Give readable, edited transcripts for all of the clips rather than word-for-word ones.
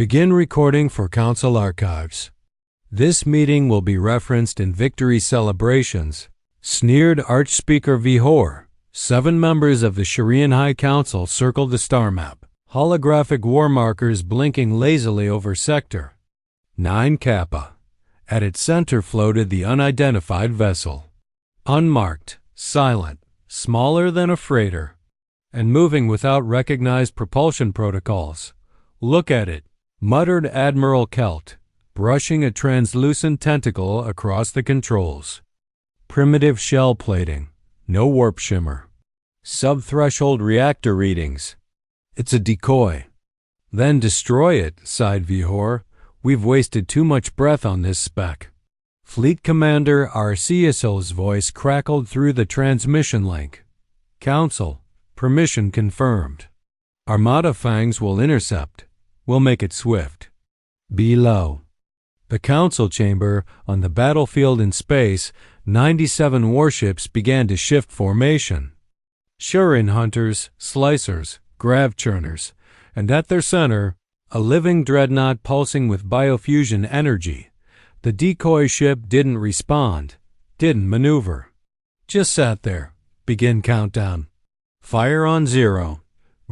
Begin recording for Council archives. This meeting will be referenced in victory celebrations. Sneered Archspeaker Vihor. 7 members of the Sharian High Council circled the star map. Holographic war markers blinking lazily over sector. 9 Kappa. At its center floated the unidentified vessel. Unmarked, silent, smaller than a freighter, and moving without recognized propulsion protocols. Look at it, muttered Admiral Kelt, brushing a translucent tentacle across the controls. Primitive shell plating, no warp shimmer. Sub-threshold reactor readings. It's a decoy. Then destroy it, sighed Vihor. We've wasted too much breath on this spec. Fleet Commander Arceus's voice crackled through the transmission link. Council, permission confirmed. Armada fangs will intercept. We'll make it swift. Below. The Council chamber, on the battlefield in space, 97 warships began to shift formation. Shurin hunters, slicers, grav churners, and at their center, a living dreadnought pulsing with biofusion energy. The decoy ship didn't respond, didn't maneuver. Just sat there. Begin countdown. Fire on 0.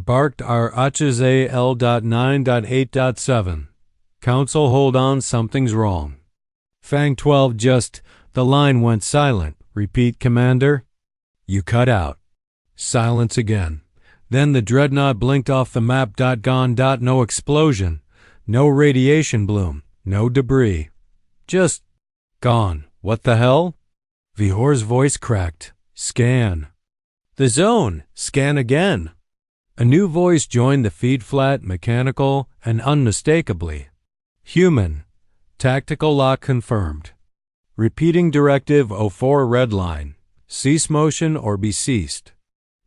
Barked our HFY L.9.8.7. Council, hold on, something's wrong. Fang 12 just, the line went silent. Repeat, Commander. You cut out. Silence again. Then the dreadnought blinked off the map. Gone. No explosion. No radiation bloom. No debris. Just gone. What the hell? Vihor's voice cracked. Scan. The zone. Scan again. A new voice joined the feed, flat, mechanical, and unmistakably human. Tactical lock confirmed. Repeating directive 04 red line. Cease motion or be ceased.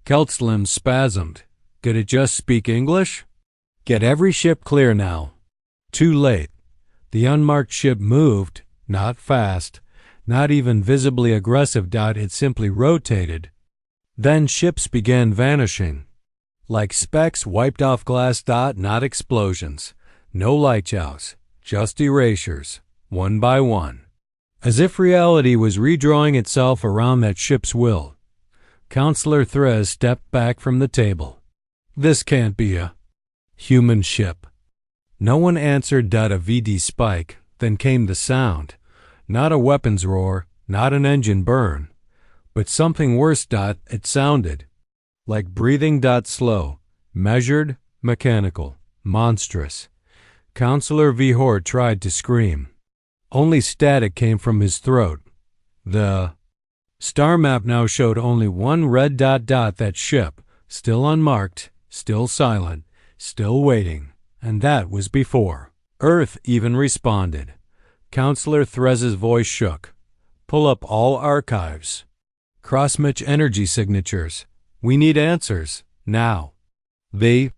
Kelt's limbs spasmed. Could it just speak English? Get every ship clear now. Too late. The unmarked ship moved, not fast, not even visibly aggressive. It simply rotated. Then ships began vanishing. Like specks wiped off glass. Not explosions. No lighthouse, just erasures, one by one. As if reality was redrawing itself around that ship's will. Counselor Threz stepped back from the table. This can't be a human ship. No one answered. A VD spike, then came the sound. Not a weapons roar, not an engine burn, but something worse. It sounded like breathing. Slow, measured, mechanical, monstrous. Counselor Vihor tried to scream. Only static came from his throat. The star map now showed only one red dot. That ship, still unmarked, still silent, still waiting. And that was before Earth even responded. Counselor Threz's voice shook. Pull up all archives. Crossmatch energy signatures. We need answers. Now. The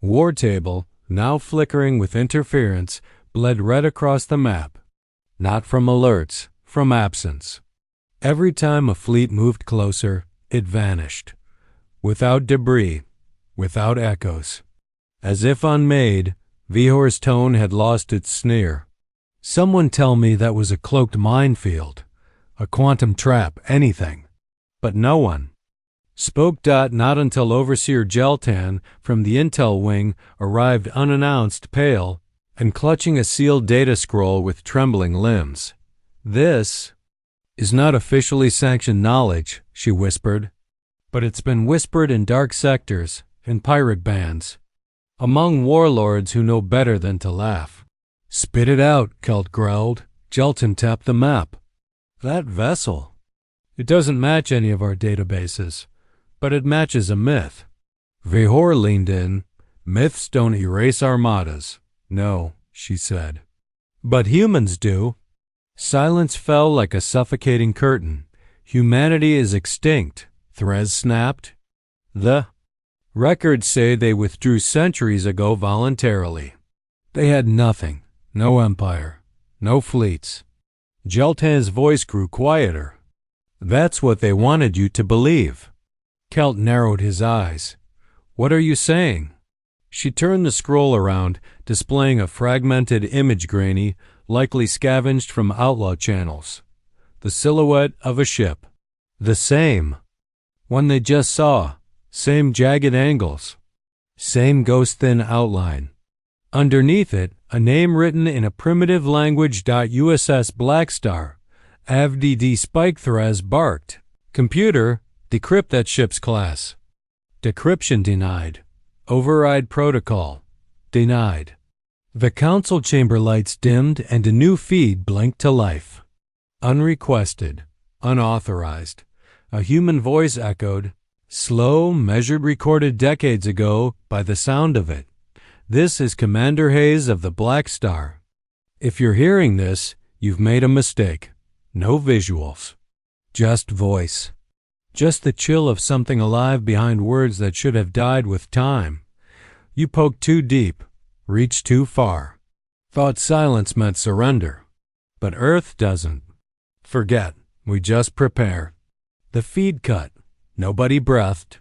war table, now flickering with interference, bled red across the map. Not from alerts, from absence. Every time a fleet moved closer, it vanished. Without debris, without echoes. As if unmade, Vihor's tone had lost its sneer. Someone tell me that was a cloaked minefield, a quantum trap, anything. But no one spoke. Not until Overseer Jeltan from the intel wing arrived unannounced, pale, and clutching a sealed data scroll with trembling limbs. This is not officially sanctioned knowledge, she whispered, but it's been whispered in dark sectors, in pirate bands, among warlords who know better than to laugh. Spit it out, Kelt growled. Jeltan tapped the map. That vessel. It doesn't match any of our databases, but it matches a myth. Vihor leaned in. Myths don't erase armadas. No, she said. But humans do. Silence fell like a suffocating curtain. Humanity is extinct, Threz snapped. The records say they withdrew centuries ago voluntarily. They had nothing, no empire, no fleets. Jeltan's voice grew quieter. That's what they wanted you to believe. Kelt narrowed his eyes. What are you saying? She turned the scroll around, displaying a fragmented image grainy, likely scavenged from outlaw channels. The silhouette of a ship. The same one they just saw. Same jagged angles. Same ghost-thin outline. Underneath it, a name written in a primitive language. USS Blackstar. AVDD Spike Thraz barked. Computer, decrypt that ship's class. Decryption denied. Override protocol. Denied. The council chamber lights dimmed and a new feed blinked to life. Unrequested. Unauthorized. A human voice echoed. Slow, measured, recorded decades ago by the sound of it. This is Commander Hayes of the Black Star. If you're hearing this, you've made a mistake. No visuals. Just voice. Just the chill of something alive behind words that should have died with time. You poked too deep, reached too far. Thought silence meant surrender. But Earth doesn't. Forget. We just prepare. The feed cut. Nobody breathed.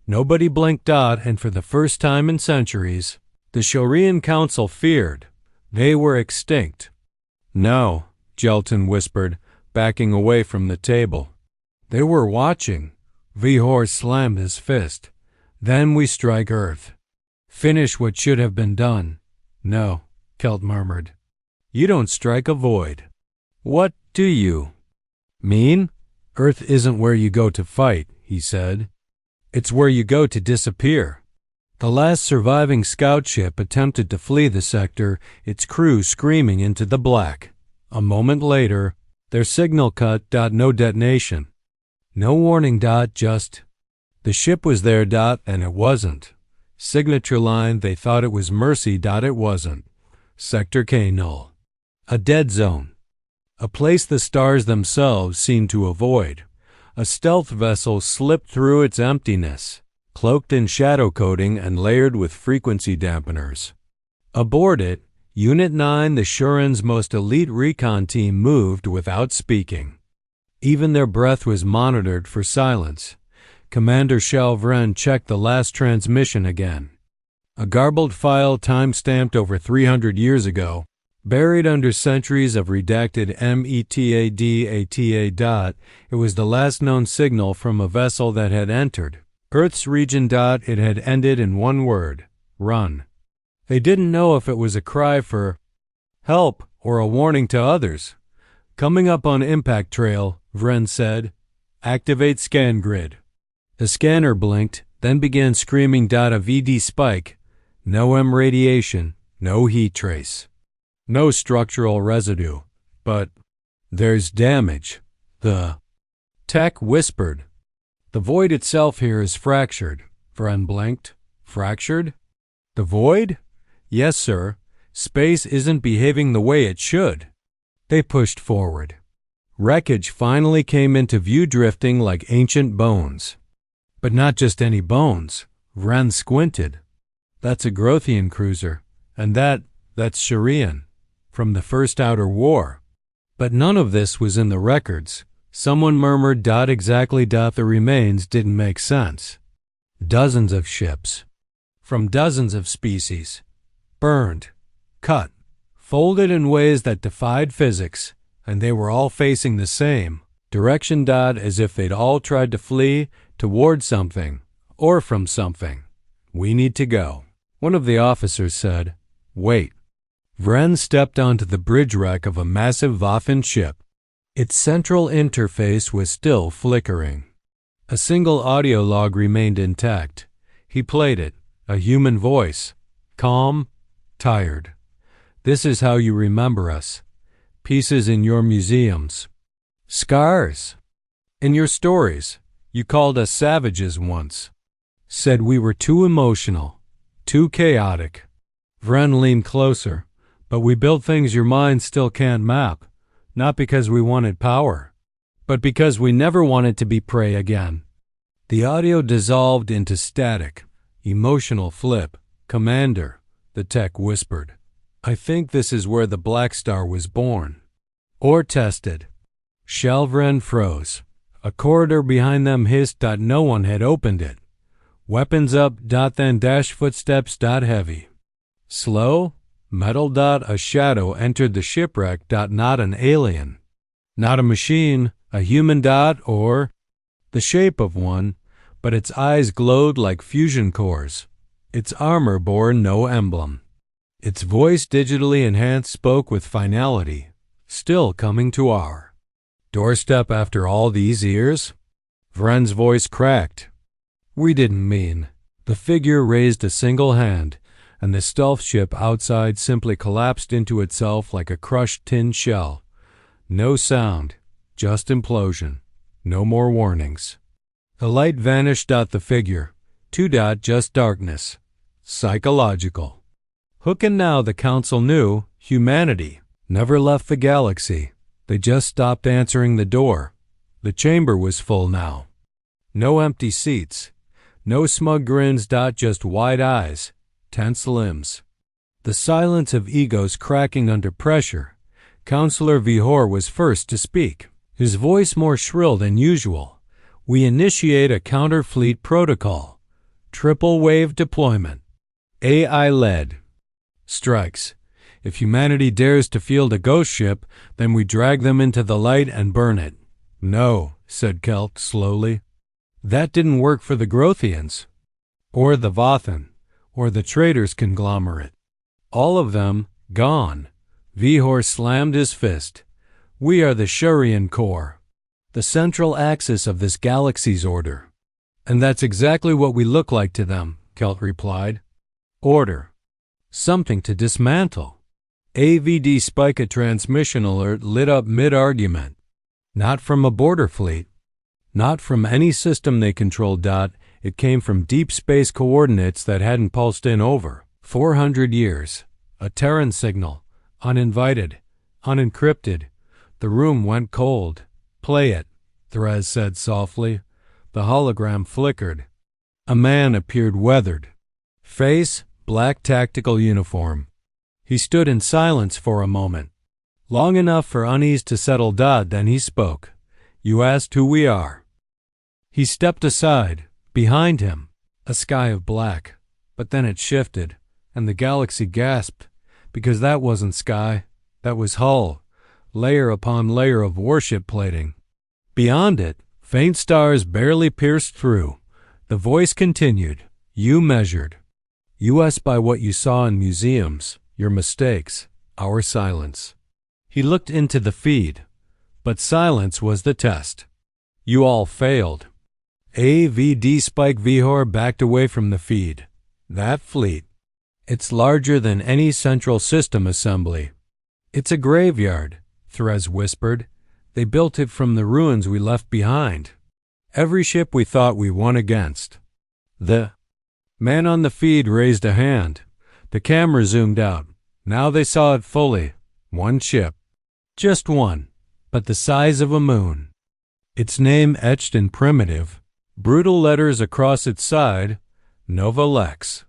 Nobody blinked. And for the first time in centuries, the Shorian Council feared. They were extinct. No, Jelton whispered, backing away from the table. They were watching. Vihor slammed his fist. Then we strike Earth. Finish what should have been done. No, Kelt murmured. You don't strike a void. What do you mean? Earth isn't where you go to fight, he said. It's where you go to disappear. The last surviving scout ship attempted to flee the sector, its crew screaming into the black. A moment later, their signal cut. No detonation. No warning. Just. The ship was there. And it wasn't. Signature line. They thought it was Mercy. It wasn't. Sector K null. A dead zone. A place the stars themselves seemed to avoid. A stealth vessel slipped through its emptiness, cloaked in shadow coating and layered with frequency dampeners. Aboard it, Unit 9, the Shuran's most elite recon team, moved without speaking. Even their breath was monitored for silence. Commander Shalvren checked the last transmission again. A garbled file time-stamped over 300 years ago, buried under centuries of redacted metadata. It was the last known signal from a vessel that had entered Earth's region. It had ended in one word: run. They didn't know if it was a cry for help or a warning to others. Coming up on impact trail, Vren said. Activate scan grid. The scanner blinked, then began screaming. A VD spike. No M radiation, no heat trace. No structural residue, but there's damage. The tech whispered. The void itself here is fractured. Vren blinked. Fractured? The void? Yes, sir. Space isn't behaving the way it should. They pushed forward. Wreckage finally came into view, drifting like ancient bones. But not just any bones. Vren squinted. That's a Grothian cruiser, and that's Sharian, from the First Outer War. But none of this was in the records. Someone murmured. Exactly. The remains didn't make sense. Dozens of ships, from dozens of species, burned, cut, folded in ways that defied physics, and they were all facing the same direction. As if they'd all tried to flee toward something, or from something. We need to go. One of the officers said, Wait. Vren stepped onto the bridge wreck of a massive Vothan ship. Its central interface was still flickering. A single audio log remained intact. He played it, a human voice, calm, tired. This is how you remember us. Pieces in your museums. Scars. In your stories. You called us savages once. Said we were too emotional, too chaotic. Vren leaned closer. But we built things your mind still can't map, not because we wanted power, but because we never wanted to be prey again. The audio dissolved into static, emotional flip. Commander, the tech whispered. I think this is where the Black Star was born. Or tested. Shalvren froze. A corridor behind them hissed. No one had opened it. Weapons up. Then dash footsteps. Heavy. Slow. Metal. A shadow entered the shipwreck. Not an alien. Not a machine. A human. Or the shape of one, but its eyes glowed like fusion cores. Its armor bore no emblem. Its voice, digitally enhanced, spoke with finality, still coming to our doorstep after all these years? Vren's voice cracked. We didn't mean. The figure raised a single hand, and the stealth ship outside simply collapsed into itself like a crushed tin shell. No sound, just implosion. No more warnings. The light vanished. The figure. Just darkness. Psychological. Hook and now the Council knew humanity never left the galaxy. They just stopped answering the door. The chamber was full now. No empty seats. No smug grins. Just wide eyes. Tense limbs. The silence of egos cracking under pressure. Counselor Vihor was first to speak, his voice more shrill than usual. We initiate a counter-fleet protocol. Triple wave deployment. AI-led. Strikes. If humanity dares to field a ghost ship, then we drag them into the light and burn it. No, said Kelt slowly. That didn't work for the Grothians. Or the Vothan. Or the Traitors conglomerate. All of them gone. Vihor slammed his fist. We are the Shurian core, the central axis of this galaxy's order. And that's exactly what we look like to them, Kelt replied. Order. Something to dismantle. AVD spike. A transmission alert lit up mid-argument. Not from a border fleet. Not from any system they controlled. It came from deep space coordinates that hadn't pulsed in over 400 years. A Terran signal. Uninvited. Unencrypted. The room went cold. Play it, Therese said softly. The hologram flickered. A man appeared, weathered. Face, black tactical uniform. He stood in silence for a moment. Long enough for unease to settle. Then he spoke. You asked who we are. He stepped aside. Behind him, a sky of black. But then it shifted, and the galaxy gasped, because that wasn't sky. That was hull. Layer upon layer of warship plating. Beyond it, faint stars barely pierced through. The voice continued. You measured. us by what you saw in museums, your mistakes, our silence. He looked into the feed, but silence was the test. You all failed. AVD Spike Vihor backed away from the feed. That fleet. It's larger than any central system assembly. It's a graveyard, Therese whispered. They built it from the ruins we left behind. Every ship we thought we won against. The man on the feed raised a hand. The camera zoomed out. Now they saw it fully. One ship. Just one, but the size of a moon. Its name etched in primitive, brutal letters across its side, Nova Lex.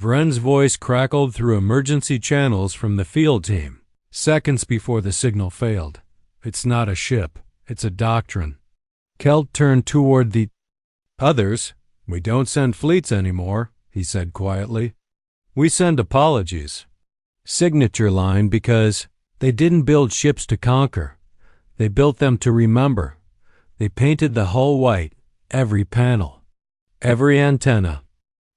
Vren's voice crackled through emergency channels from the field team, seconds before the signal failed. It's not a ship, it's a doctrine. Kelt turned toward the others. We don't send fleets anymore, he said quietly. We send apologies. Signature line because they didn't build ships to conquer. They built them to remember. They painted the hull white, every panel, every antenna,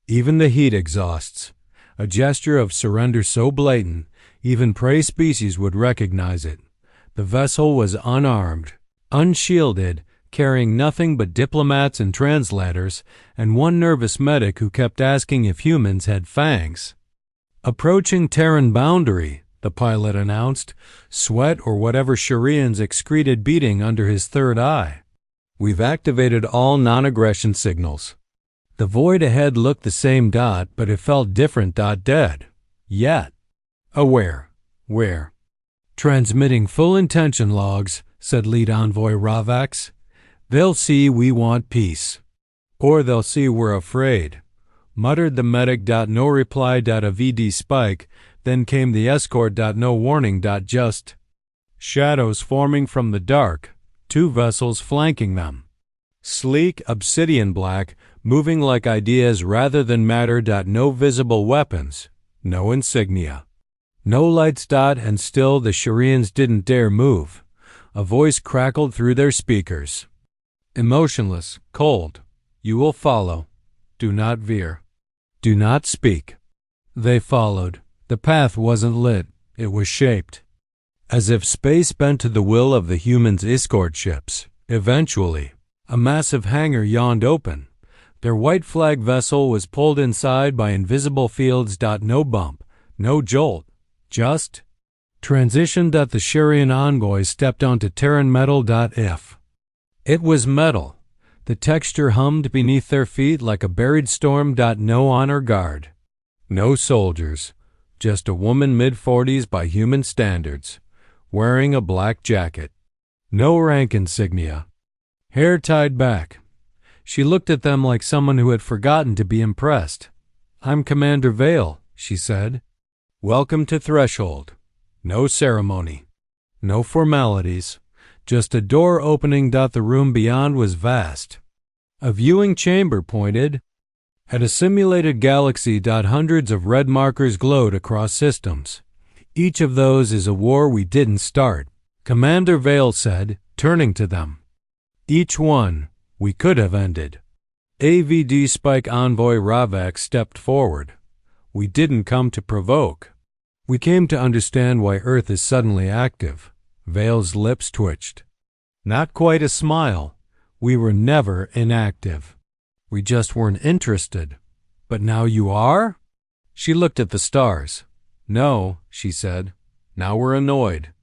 even the heat exhausts, a gesture of surrender so blatant, even prey species would recognize it. The vessel was unarmed, unshielded, carrying nothing but diplomats and translators, and one nervous medic who kept asking if humans had fangs. Approaching Terran boundary, the pilot announced, sweat or whatever Shurians excreted beating under his third eye. We've activated all non-aggression signals. The void ahead looked the same, but it felt different. Dead. Yet. Aware. Where? Transmitting full intention logs, said lead envoy Ravax. They'll see we want peace. Or they'll see we're afraid, muttered the medic. No reply. A VD spike. Then came the escort. No warning. Just shadows forming from the dark, two vessels flanking them. Sleek, obsidian black, moving like ideas rather than matter. No visible weapons, no insignia. No lights. And still the Sharians didn't dare move. A voice crackled through their speakers. Emotionless, cold. You will follow. Do not veer. Do not speak. They followed. The path wasn't lit. It was shaped. As if space bent to the will of the humans' escort ships. Eventually, a massive hangar yawned open. Their white flag vessel was pulled inside by invisible fields. No bump, no jolt, just transition. The Sharian envoy stepped onto Terran metal. If it was metal, the texture hummed beneath their feet like a buried storm. No honor guard, no soldiers, just a woman mid-40s by human standards, wearing a black jacket. No rank insignia. Hair tied back. She looked at them like someone who had forgotten to be impressed. I'm Commander Vale, she said. Welcome to Threshold. No ceremony. No formalities. Just a door opening. The room beyond was vast. A viewing chamber pointed at a simulated galaxy. Hundreds of red markers glowed across systems. Each of those is a war we didn't start, Commander Vale said, turning to them. Each one we could have ended. AVD Spike Envoy Ravak stepped forward. We didn't come to provoke. We came to understand why Earth is suddenly active. Vale's lips twitched. Not quite a smile. We were never inactive. We just weren't interested. But now you are? She looked at the stars. No, she said. Now we're annoyed.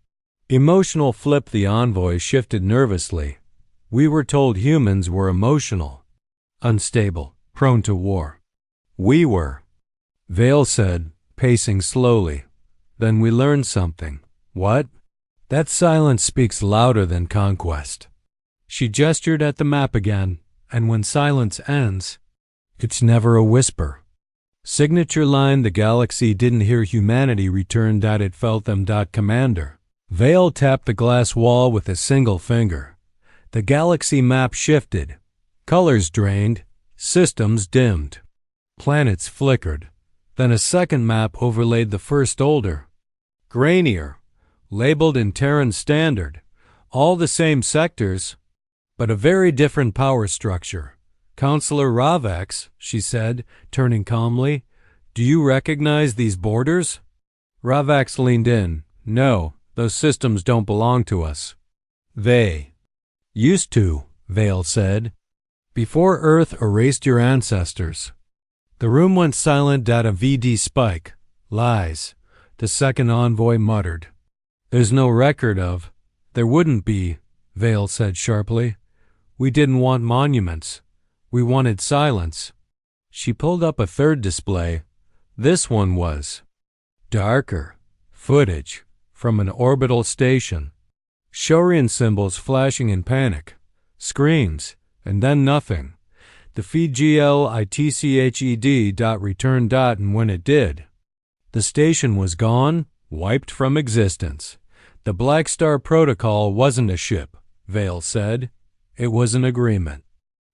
Emotional flip. The envoy shifted nervously. We were told humans were emotional, unstable, prone to war. We were. Vale said, pacing slowly. Then we learned something. What? That silence speaks louder than conquest. She gestured at the map again, and when silence ends, it's never a whisper. Signature line. The galaxy didn't hear humanity return. It felt them. Commander. Vale tapped the glass wall with a single finger. The galaxy map shifted. Colors drained. Systems dimmed. Planets flickered. Then a second map overlaid the first older. Grainier. Labeled in Terran Standard. All the same sectors, but a very different power structure. Counselor Ravax, she said, turning calmly, do you recognize these borders? Ravax leaned in. No, those systems don't belong to us. They used to, Vale said, before Earth erased your ancestors. The room went silent. A VD Spike. Lies, the second envoy muttered. There's no record of. There wouldn't be, Vale said sharply. We didn't want monuments. We wanted silence. She pulled up a third display. This one was darker. Footage from an orbital station. Shorian symbols flashing in panic. Screams, and then nothing. The feed GLITCHED. Return. And when it did, the station was gone, wiped from existence. The Black Star Protocol wasn't a ship, Vale said. It was an agreement.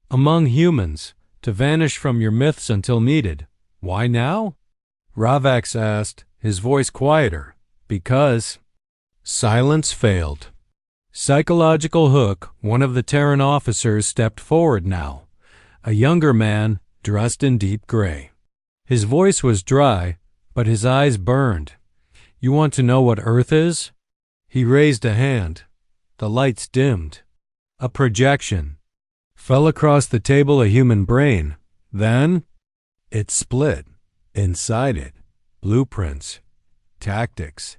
Among humans, to vanish from your myths until needed. Why now? Ravax asked, his voice quieter. Because silence failed. Psychological hook. One of the Terran officers stepped forward now. A younger man, dressed in deep gray. His voice was dry, but his eyes burned. You want to know what Earth is? He raised a hand. The lights dimmed. A projection. Fell across the table a human brain. Then it split. Inside it, blueprints, tactics,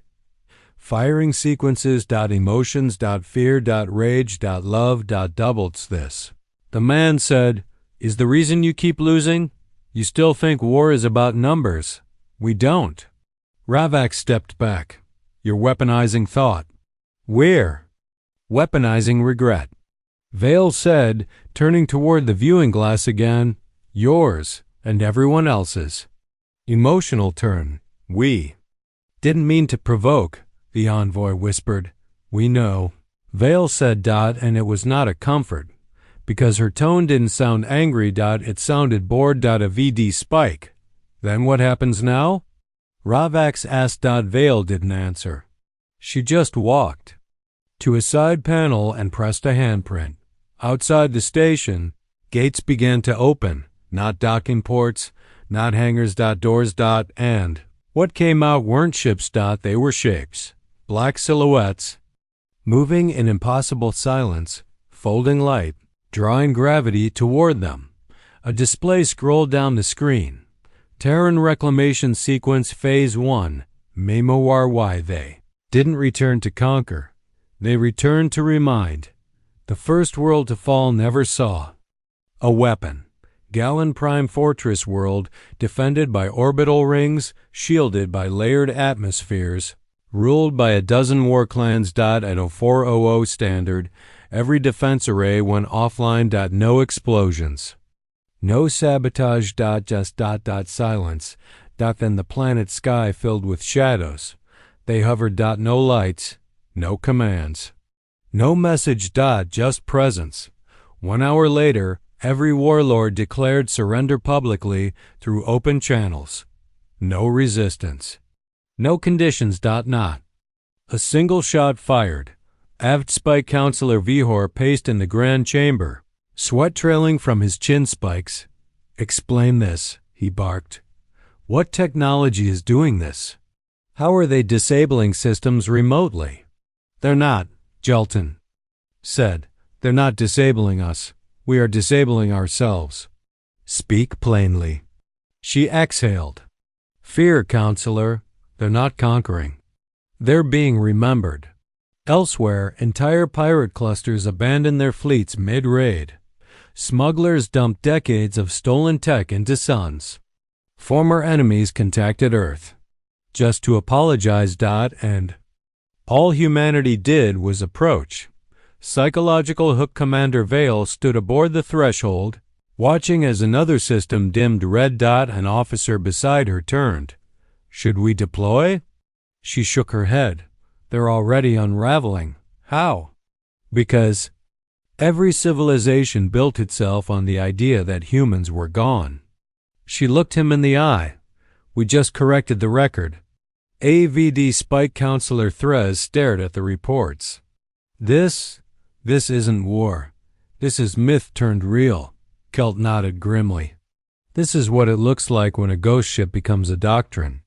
firing sequences. Emotions. Fear. Rage. Love. Doubles this. The man said, is the reason you keep losing? You still think war is about numbers. We don't. Ravax stepped back. You're weaponizing thought. We're weaponizing regret. Vale said, turning toward the viewing glass again, yours and everyone else's. Emotional turn. We didn't mean to provoke, the envoy whispered. We know. Vale said. And it was not a comfort. because her tone didn't sound angry. It sounded bored. A VD spike. Then what happens now? Ravax asked. Vale didn't answer. She just walked to a side panel and pressed a handprint. Outside the station, gates began to open, not docking ports, not hangars. Doors. And what came out weren't ships. They were shapes, black silhouettes, moving in impossible silence, folding light, drawing gravity toward them. A display scrolled down the screen. Terran Reclamation Sequence Phase 1, Memoir. Why they didn't return to conquer. They returned to remind. The first world to fall never saw a weapon. Gallon Prime Fortress world, defended by orbital rings, shielded by layered atmospheres, ruled by a dozen war clans. At a 400 standard, every defense array went offline. No explosions. No sabotage. Just silence. Then the planet sky filled with shadows. They hovered. No lights. No commands. No message. Just presence. 1 hour later, every warlord declared surrender publicly through open channels. No resistance. No conditions. Not a single shot fired. Aft Spike Counselor Vihor paced in the grand chamber, sweat trailing from his chin spikes. Explain this, he barked. What technology is doing this? How are they disabling systems remotely? They're not, Jelton said. They're not disabling us. We are disabling ourselves. Speak plainly. She exhaled. Fear, Counselor. They're not conquering. They're being remembered. Elsewhere, entire pirate clusters abandoned their fleets mid-raid. Smugglers dumped decades of stolen tech into suns. Former enemies contacted Earth just to apologize. And all humanity did was approach. Psychological hook Commander Vale stood aboard the threshold, watching as another system dimmed red. An officer beside her turned. Should we deploy? She shook her head. They're already unraveling. How? Because every civilization built itself on the idea that humans were gone. She looked him in the eye. We just corrected the record. AVD Spike Counselor Threz stared at the reports. This isn't war. This is myth turned real. Kelt nodded grimly. This is what it looks like when a ghost ship becomes a doctrine.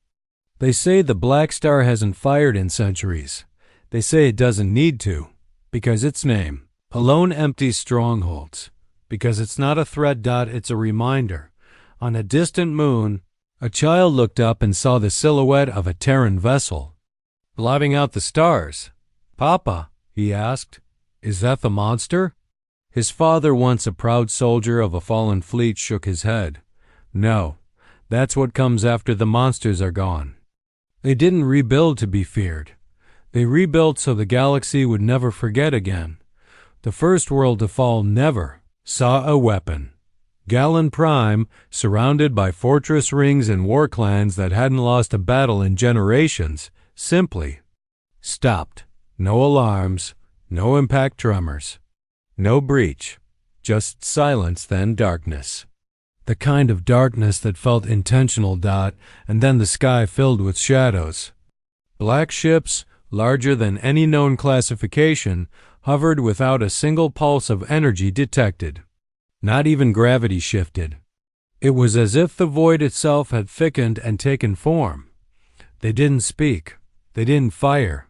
They say the Black Star hasn't fired in centuries. They say it doesn't need to, because its name alone empties strongholds. Because it's not a threat. It's a reminder. On a distant moon, a child looked up and saw the silhouette of a Terran vessel, blotting out the stars. Papa, he asked, is that the monster? His father, once a proud soldier of a fallen fleet, shook his head. No, that's what comes after the monsters are gone. They didn't rebuild to be feared. They rebuilt so the galaxy would never forget again. The first world to fall never saw a weapon. Gallon Prime, surrounded by fortress rings and war clans that hadn't lost a battle in generations, simply stopped. No alarms, no impact tremors, no breach, just silence, then darkness. The kind of darkness that felt intentional. And then the sky filled with shadows. Black ships, larger than any known classification, hovered without a single pulse of energy detected. Not even gravity shifted. It was as if the void itself had thickened and taken form. They didn't speak. They didn't fire.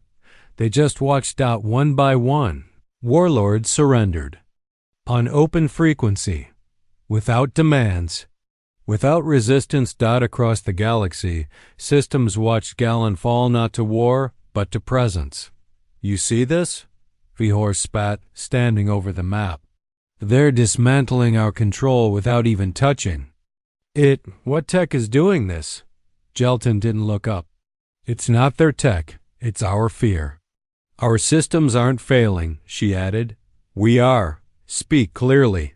They just watched. One by one, warlords surrendered. On open frequency. Without demands. Without resistance. Across the galaxy, systems watched Gallon fall not to war, but to presence. You see this? Vihor spat, standing over the map. They're dismantling our control without even touching it. What tech is doing this? Jelton didn't look up. It's not their tech, it's our fear. Our systems aren't failing, she added. We are. Speak clearly.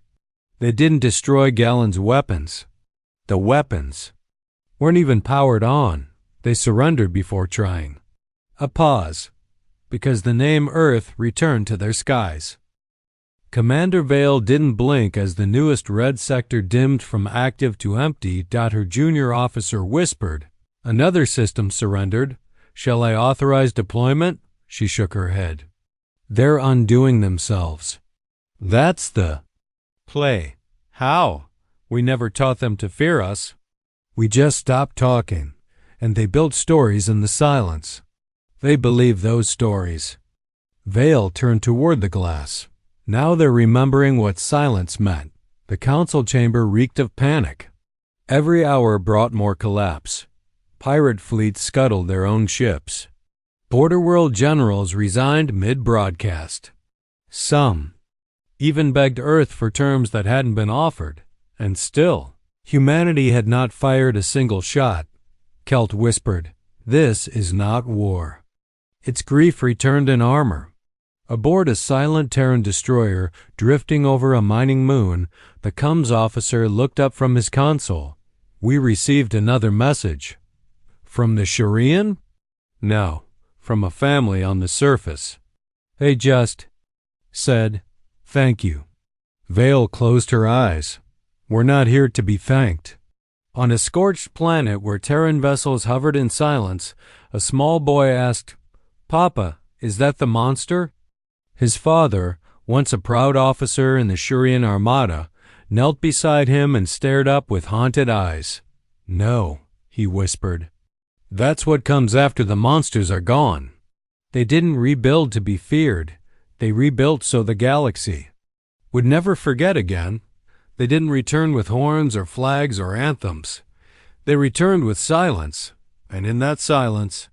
They didn't destroy Gallon's weapons. The weapons weren't even powered on. They surrendered before trying. A pause, because the name Earth returned to their skies. Commander Vale didn't blink as the newest red sector dimmed from active to empty. Her junior officer whispered, "Another system surrendered. Shall I authorize deployment?" She shook her head. "They're undoing themselves." "That's the play." "How? We never taught them to fear us." "We just stopped talking, and they built stories in the silence. They believe those stories." Vale turned toward the glass. Now they're remembering what silence meant. The council chamber reeked of panic. Every hour brought more collapse. Pirate fleets scuttled their own ships. Border world generals resigned mid-broadcast. Some even begged Earth for terms that hadn't been offered. And still, humanity had not fired a single shot. Kelt whispered, "This is not war." Its grief returned in armor. Aboard a silent Terran destroyer drifting over a mining moon, the comms officer looked up from his console. "We received another message." "From the Shurian?" "No, from a family on the surface. They just said, 'Thank you.'" Vale closed her eyes. "We're not here to be thanked." On a scorched planet where Terran vessels hovered in silence, a small boy asked, "Papa, is that the monster?" His father, once a proud officer in the Shurian Armada, knelt beside him and stared up with haunted eyes. "No," he whispered. "That's what comes after the monsters are gone. They didn't rebuild to be feared. They rebuilt so the galaxy would never forget again. They didn't return with horns or flags or anthems. They returned with silence, and in that silence,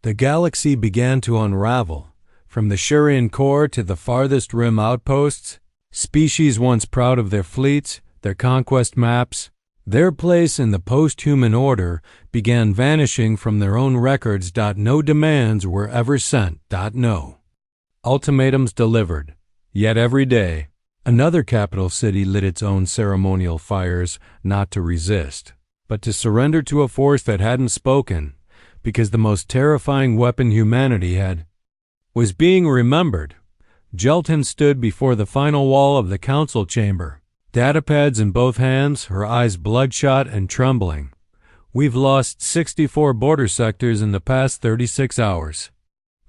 the galaxy began to unravel. From the Shurian core to the farthest rim outposts, species once proud of their fleets, their conquest maps, their place in the post-human order began vanishing from their own records. No demands were ever sent. No ultimatums delivered. Yet every day, another capital city lit its own ceremonial fires, not to resist, but to surrender to a force that hadn't spoken, because the most terrifying weapon humanity had was being remembered. Jelton stood before the final wall of the council chamber, datapads in both hands, her eyes bloodshot and trembling. "We've lost 64 border sectors in the past 36 hours.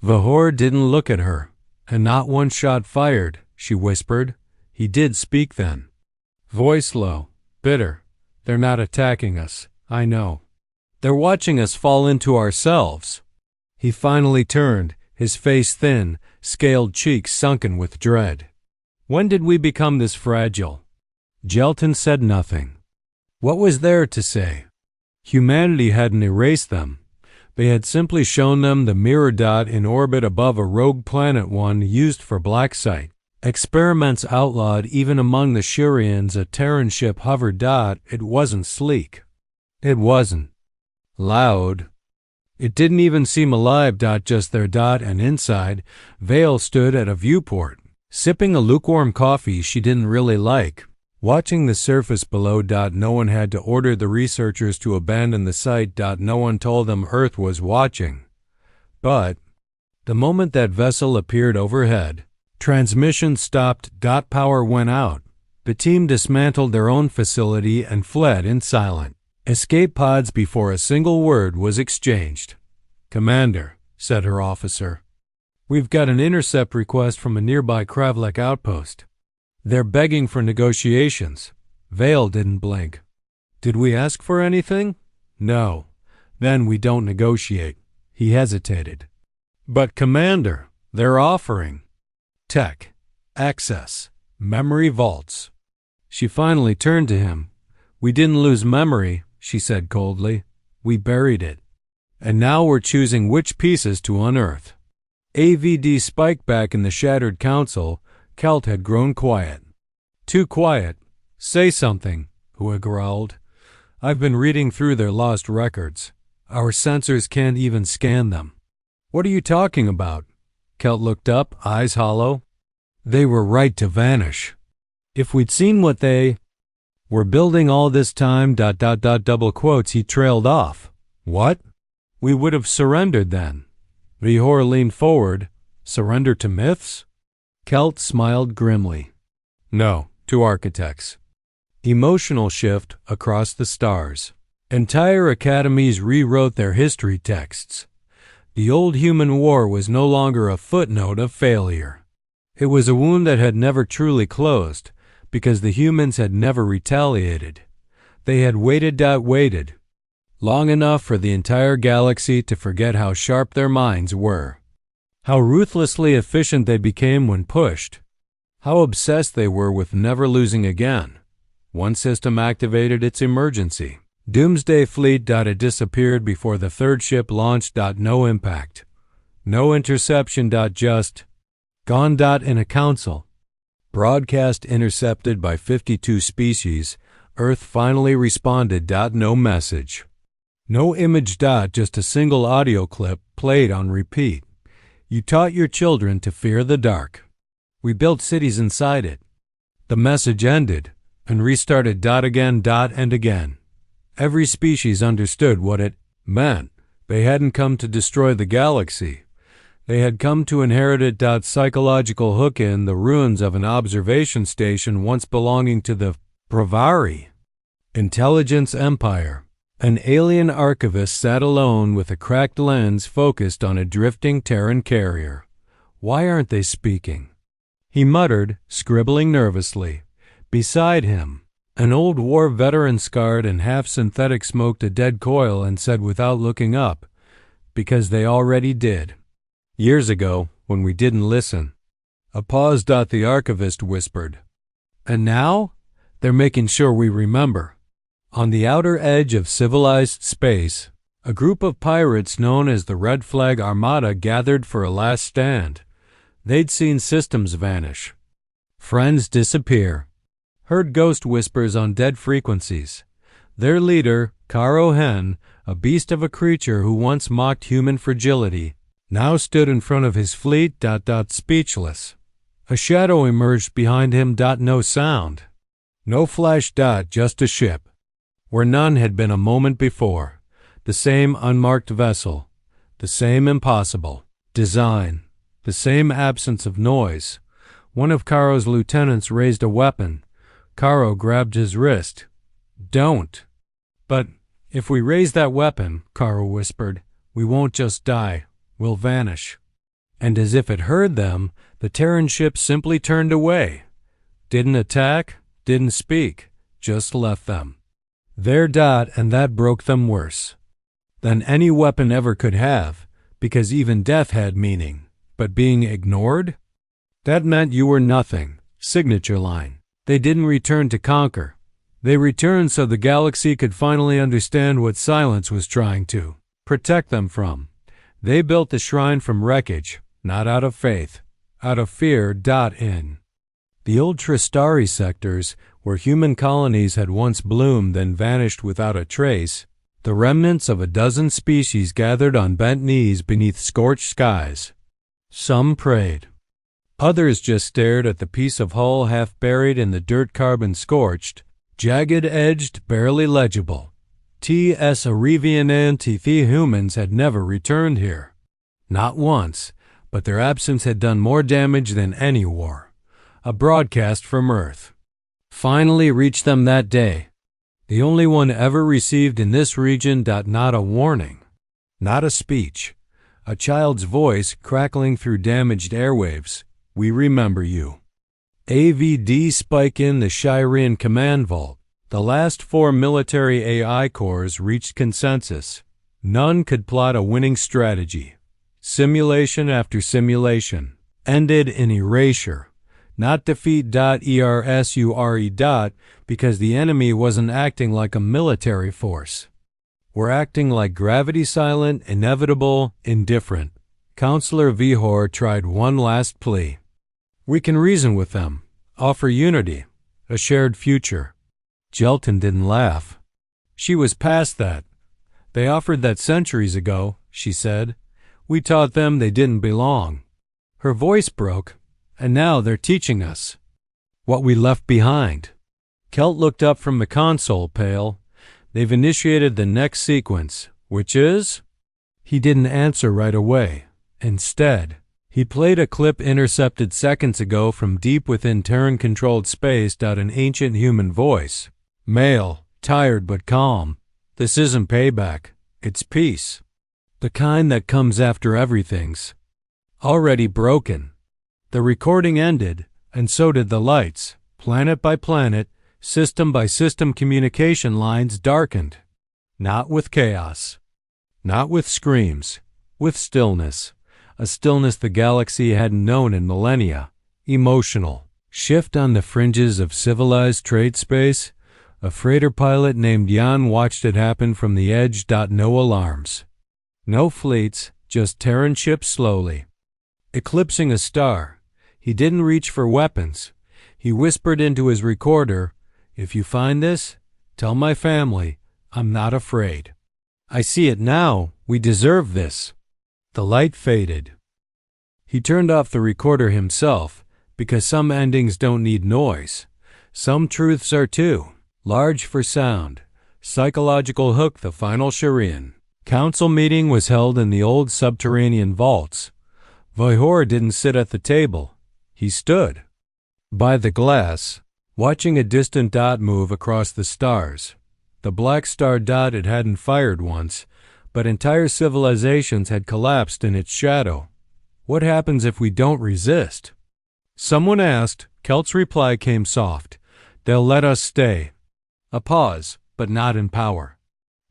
Vahor didn't look at her. "And not one shot fired," she whispered. He did speak then. Voice low, bitter. "They're not attacking us, I know. They're watching us fall into ourselves." He finally turned, his face thin, scaled cheeks sunken with dread. "When did we become this fragile?" Jelton said nothing. What was there to say? Humanity hadn't erased them. They had simply shown them the mirror dot in orbit above a rogue planet one used for black site. Experiments outlawed even among the Shurians. A Terran ship hovered. It wasn't sleek. It wasn't loud. It didn't even seem alive. Just there. And inside, Vale stood at a viewport, sipping a lukewarm coffee she didn't really like, watching the surface below. No one had to order the researchers to abandon the site. No one told them Earth was watching. But the moment that vessel appeared overhead, transmission stopped. Power went out. The team dismantled their own facility and fled in silent escape pods before a single word was exchanged. "Commander," said her officer, "we've got an intercept request from a nearby Kravlek outpost. They're begging for negotiations." Vale didn't blink. "Did we ask for anything?" "No." "Then we don't negotiate." He hesitated. "But Commander, they're offering tech, access, memory vaults." She finally turned to him. "We didn't lose memory," she said coldly. "We buried it. And now we're choosing which pieces to unearth." AVD spiked back in the shattered council. Kelt had grown quiet. "Too quiet. Say something," Hua growled. "I've been reading through their lost records. Our sensors can't even scan them." "What are you talking about?" Kelt looked up, eyes hollow. "They were right to vanish. If we'd seen what they were building all this time, double quotes, he trailed off. "What?" "We would have surrendered then." Vihor leaned forward. "Surrender to myths?" Kelt smiled grimly. No, to architects. Emotional shift across the stars. Entire academies rewrote their history texts. The old human war was no longer a footnote of failure. It was a wound that had never truly closed, because the humans had never retaliated. They had waited long enough for the entire galaxy to forget how sharp their minds were, how ruthlessly efficient they became when pushed, how obsessed they were with never losing again. One system activated its emergency. Doomsday Fleet. It disappeared before the third ship launched. No impact. No interception. Just gone. In a council. Broadcast intercepted by 52 species. Earth finally responded. No message. No image. Just a single audio clip played on repeat. You taught your children to fear the dark. We built cities inside it. The message ended and restarted. Again. And again. Every species understood what it meant. They hadn't come to destroy the galaxy. They had come to inherit it. Psychological hook in the ruins of an observation station once belonging to the Pravari Intelligence Empire. An alien archivist sat alone with a cracked lens focused on a drifting Terran carrier. Why aren't they speaking? He muttered, scribbling nervously. Beside him, an old war veteran, scarred and half-synthetic, smoked a dead coil and said without looking up, because they already did. Years ago, when we didn't listen. A pause. The archivist whispered. And now? They're making sure we remember. On the outer edge of civilized space, a group of pirates known as the Red Flag Armada gathered for a last stand. They'd seen systems vanish, friends disappear, heard ghost whispers on dead frequencies. Their leader, Karo Hen, a beast of a creature who once mocked human fragility, now stood in front of his fleet. Speechless. A shadow emerged behind him. No sound. No flash. Just a ship, where none had been a moment before. The same unmarked vessel, the same impossible design, the same absence of noise. One of Karo's lieutenants raised a weapon. Karo grabbed his wrist. Don't. But if we raise that weapon, Karo whispered, we won't just die, we'll vanish. And as if it heard them, the Terran ship simply turned away. Didn't attack, didn't speak, just left them. There. And that broke them worse than any weapon ever could have, because even death had meaning. But being ignored? That meant you were nothing. Signature line. They didn't return to conquer. They returned so the galaxy could finally understand what silence was trying to protect them from. They built the shrine from wreckage, not out of faith, out of fear. In the old Tristari sectors, where human colonies had once bloomed then vanished without a trace, the remnants of a dozen species gathered on bent knees beneath scorched skies. Some prayed. Others just stared at the piece of hull half buried in the dirt, carbon scorched, jagged-edged, barely legible. T.S. Aravian anti-humans had never returned here. Not once, but their absence had done more damage than any war. A broadcast from Earth finally reached them that day. The only one ever received in this region. Not a warning, not a speech. A child's voice crackling through damaged airwaves. We remember you. AVD spike in the Shirian command vault. The last 4 military AI cores reached consensus. None could plot a winning strategy. Simulation after simulation ended in erasure. Not defeat. ERSURE. Because the enemy wasn't acting like a military force. We're acting like gravity-silent, inevitable, indifferent. Counselor Vihor tried one last plea. We can reason with them, offer unity, a shared future. Jelton didn't laugh. She was past that. They offered that centuries ago, she said. We taught them they didn't belong. Her voice broke, and now they're teaching us what we left behind. Kelt looked up from the console, pale. They've initiated the next sequence, which is? He didn't answer right away. Instead, He played a clip intercepted seconds ago from deep within Terran-controlled space. An ancient human voice. Male, tired but calm. This isn't payback. It's peace. The kind that comes after everything's already broken. The recording ended, and so did the lights. Planet by planet, system by system communication lines darkened. Not with chaos. Not with screams. With stillness. A stillness the galaxy hadn't known in millennia. Emotional. Shift on the fringes of civilized trade space. A freighter pilot named Jan watched it happen from the edge. No alarms. No fleets, just Terran ships slowly. Eclipsing a star. He didn't reach for weapons. He whispered into his recorder, "If you find this, tell my family, I'm not afraid. I see it now. We deserve this." The light faded. He turned off the recorder himself, because some endings don't need noise. Some truths are too large for sound. Psychological hook, the final Sharian. Council meeting was held in the old subterranean vaults. Voihor didn't sit at the table. He stood by the glass, watching a distant dot move across the stars. The black star dot it hadn't fired once, but entire civilizations had collapsed in its shadow. What happens if we don't resist? Someone asked. Kelt's reply came soft. They'll let us stay. A pause, but not in power.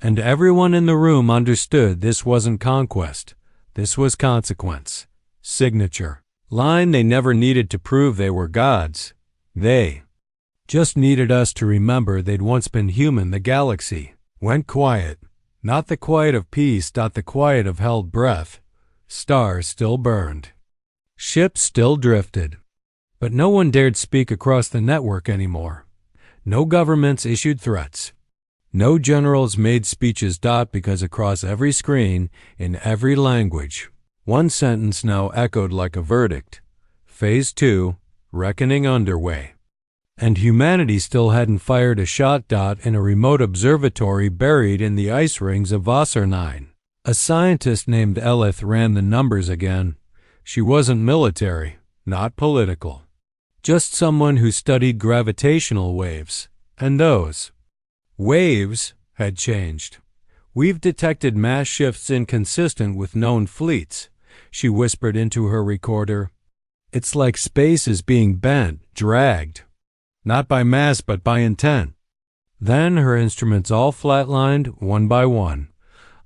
And everyone in the room understood this wasn't conquest. This was consequence. Signature. Line they never needed to prove they were gods. They just needed us to remember they'd once been human. The galaxy went quiet. Not the quiet of peace, not the quiet of held breath. Stars still burned. Ships still drifted. But no one dared speak across the network anymore. No governments issued threats. No generals made speeches. Because across every screen, in every language, one sentence now echoed like a verdict. Phase 2, reckoning underway. And humanity still hadn't fired a shot. In a remote observatory buried in the ice rings of Vossernine. A scientist named Elith ran the numbers again. She wasn't military, not political. Just someone who studied gravitational waves. And those waves had changed. We've detected mass shifts inconsistent with known fleets, she whispered into her recorder. It's like space is being bent, dragged. Not by mass, but by intent. Then her instruments all flatlined, one by one.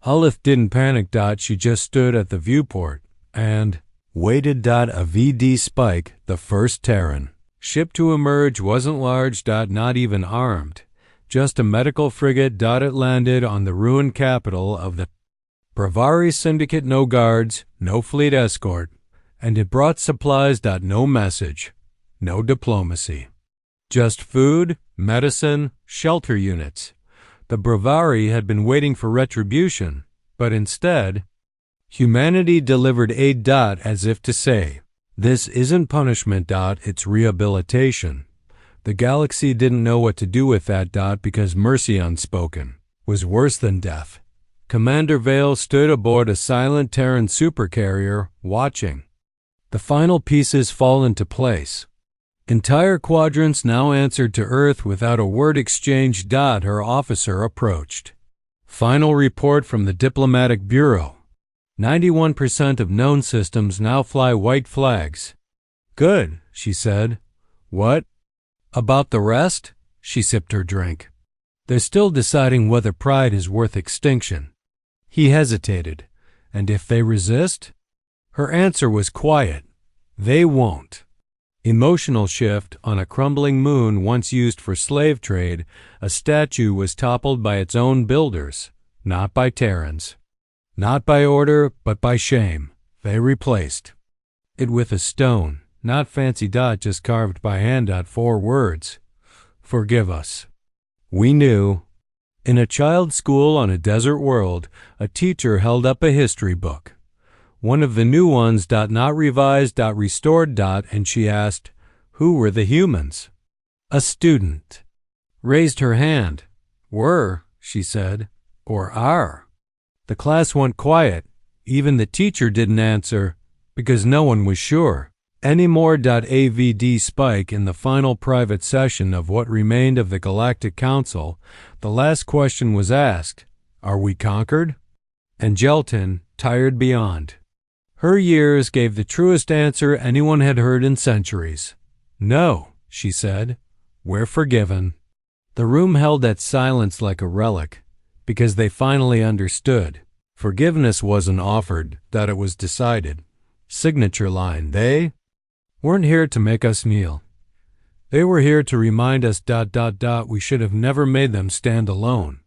Elith didn't panic. She just stood at the viewport and waited. A VD Spike, the first Terran ship to emerge, wasn't large. Not even armed. Just a medical frigate. It landed on the ruined capital of the Bravari Syndicate. No guards, no fleet escort. And it brought supplies. No message, no diplomacy. Just food, medicine, shelter units. The Bravari had been waiting for retribution, but instead, humanity delivered aid. As if to say, this isn't punishment. It's rehabilitation. The galaxy didn't know what to do with that. Because mercy unspoken was worse than death. Commander Vale stood aboard a silent Terran supercarrier, watching the final pieces fall into place. Entire quadrants now answered to Earth without a word exchanged. Her officer approached. Final report from the Diplomatic Bureau. 91% of known systems now fly white flags. Good, she said. What about the rest? She sipped her drink. They're still deciding whether pride is worth extinction. He hesitated. And if they resist? Her answer was quiet. They won't. Emotional shift. On a crumbling moon once used for slave trade, a statue was toppled by its own builders, not by Terrans. Not by order, but by shame. They replaced it with a stone, not fancy. Just carved by hand. 4 words. Forgive us. We knew. In a child's school on a desert world, a teacher held up a history book. One of the new ones. Not revised. Restored. And she asked, who were the humans? A student raised her hand. Were, she said, or are. The class went quiet. Even the teacher didn't answer. because no one was sure anymore. AVD Spike in the final private session of what remained of the Galactic Council, the last question was asked, "Are we conquered?" And Gelton, tired beyond her years, gave the truest answer anyone had heard in centuries. "No," she said, "we're forgiven." The room held that silence like a relic, because they finally understood. Forgiveness wasn't offered, that it was decided. Signature line, they weren't here to make us kneel. They were here to remind us ... we should have never made them stand alone.